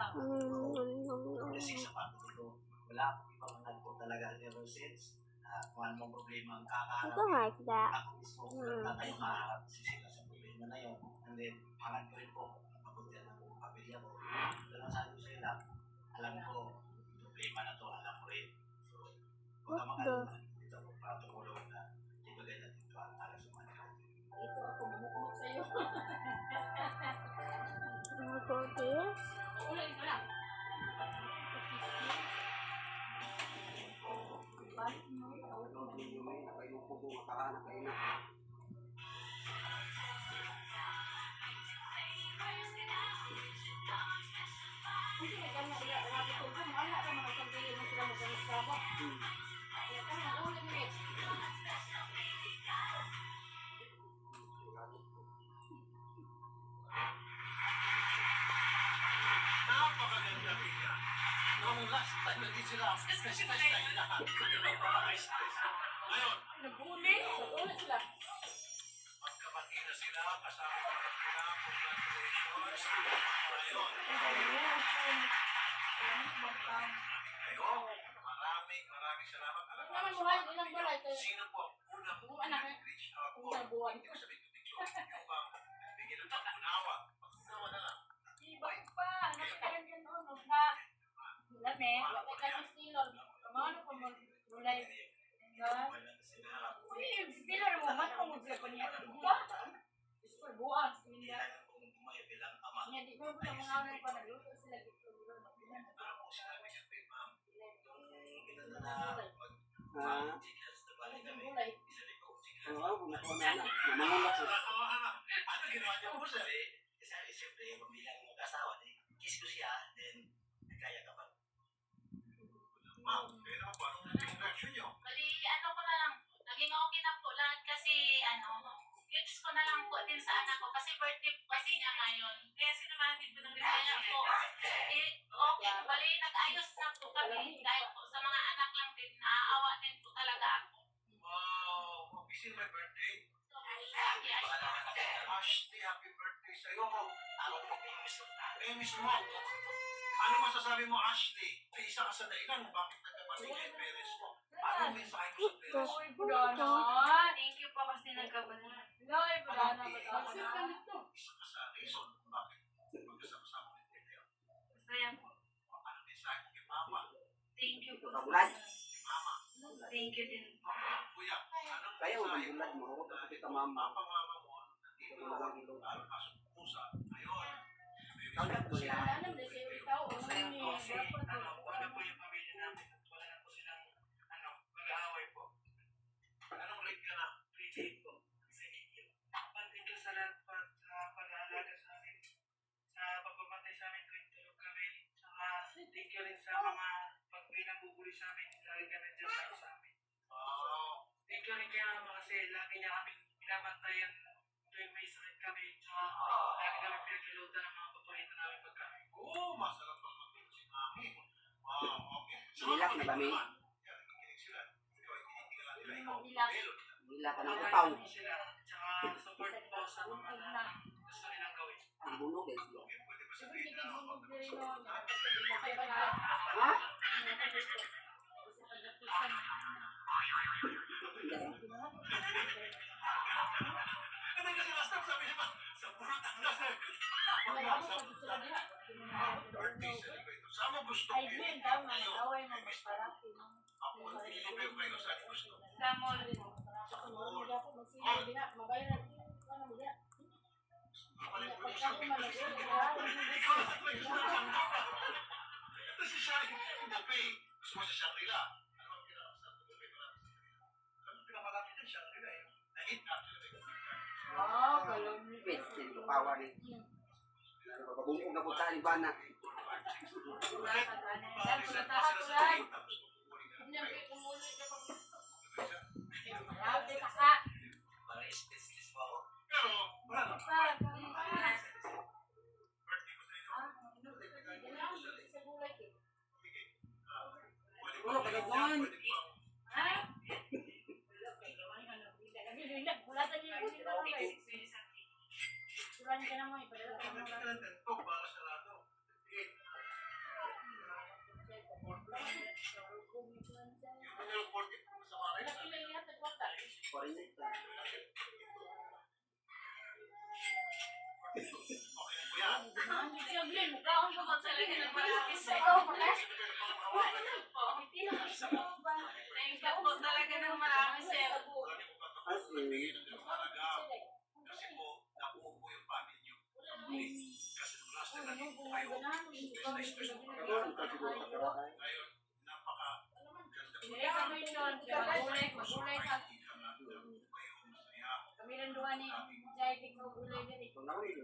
Kasi sa family ko, wala akong ibang mahal ko talaga ever since. Kung anong problema ang kakaharap, ako mismo na tayo makaharap sila sa problema na yun. And then, pangat ko rin po, mabutihan ako ang pamilya ko. Pero sabi ko sa ila, alam ko, problema na to, alam ko rin. So, huwag ka makalala. Dito ako para tumulong na ibigay natin ito para sa mga natin. Ito ako, bumukot sa'yo. Ulit ka lang. Balik mo. Hindi ka na rapi ko ko mahal ka mga pagdili mo sila magkasama. Ya kan ulit ni. Napakaganda tika. Noong last time nandito sila, kasi tayo lahat. Ngayon, Nabuli, ulit sila. magkabati na sila, kasama ko na sila, congratulations. Ngayon, maraming salamat. Alam mo, Naman buhay, ilang balay kayo. sino po unang reach out po? Unang buwan. Hindi ko sabihin ko dito. Yung bang bigyan ng pag-unawa. Pag-unawa na lang. Ibang pa, nakakaroon yan noon. Alam wala kayo stilor. Ano pa mo, mulay. Uy, stilor mo, man mo mo siya pa niya. Buwa? Stilor, buwa. Stilor. Bilang ama. Hindi mo na mga ano pa nagluto sila dito. Para po sinabi niya kay ma'am, nung ginala na mag-chikas na balik kami, isa rin ko chikas. Ano ginawa niya po siya? Kasi siyempre, pamilang mag-asawa, kiss ko siya, then nagkaya ka pa. Ma'am, kaya naman po, anong naging reaction niyo? Bali, ano ko na lang, naging okay na po lahat kasi, gifts ko na lang po din sa anak ko kasi birthday po kasi niya ngayon. Kaya sinamahin po ng kanya po. Okay, bali, nag-ayos na po kami dahil po sa mga anak lang din, naaawa din po talaga ako. Wow, okay sino may birthday? Yes. Ashley, happy birthday sa'yo. Ako po, miss mo. Ano masasabi mo, Ashley? May isa ka sa dahilan kung bakit nagkabati kay parents mo. Ano mensahe mo sa parents mo? Uy, Budana. Thank you po kasi nagkabala. Uy, Budana. Isa ka sa reason kung bakit magkasama-sama ulit kayo. Masaya po. Ano mensahe mo kay Mama? Thank you po. Mama. Thank you din po. Kuya, anong mensahe mo dahil papa-mama mo nandito para pasok pusa? Ngayon, Alam na siya ikaw. Kasi wala po yung pamilya namin. Wala na po silang mag-aaway po. anong rate ka na? Pre-date po. Sa inyo. Thank you sa lahat sa pag-aalaga sa amin. Sa pagbabantay sa amin tuwing tulog kami. Saka thank you rin sa mga pag may nabubuli sa amin. Lagi ka nandiyan para sa amin. Wow. Thank you rin kaya Mama kasi lagi niya kami binabantayan tuwing may sakit kami. Saka lagi kami pinaglulutan ng mga paborito namin pagkain. Oh, masarap pang mag-dito si Mami. Wow, okay. Hilak na ba, Mi? Yan, nakikinig sila. Ikaw, hindi ka lang nila. Ikaw, Hilak. Melo. Hila ka ng Mga utaw. hindi sila. Tsaka support po sa mga na gusto nilang gawin. Ang bunog eh. Okay, pwede ba sabihin Hindi na ka ako bumog din mag-support no. na? Ha? Ano kasi last time sabi niya ba? Sa purutang na. Birthday celebrate. Saan mo gusto Ay, kayo? din daw na nag-away mo magparati. Ako, hindi ko kayo saan gusto. Sa mall. Mabayaran. Ano mo yan? Kapalit ko Pagka gusto. ko Ikaw ang gusto. Ito si Shari. Buffet. Gusto mo sa Shangri-La. Ano ang pinakamasarap na buffet ko lang? Ano ang pinakamalapit ng Shangri-La eh? Na-hit actually. Oh, kalong Pwede, hindi ko power eh. Pagkabungkong na po sa alibana. Para is-is mo ako. Pero, wala lang. Birthday ko sa inyo. Pwede Wala ka na buwan. pwede pang Suran ka naman, ipadala ka Pwede naman. ka lang ganito para sa lado. Sige. talaga ng marami sir. Thank you po talaga ng marami sir. Kasi po, nabuo po yung family niyo. Kasi nung last time nandito po kayo, stress po kami. Ngayon, napaka ganda po. Hindi kami nun. Magulay ka. Kami rin doon ni Jai, di ko gulay din. Kung nakulit,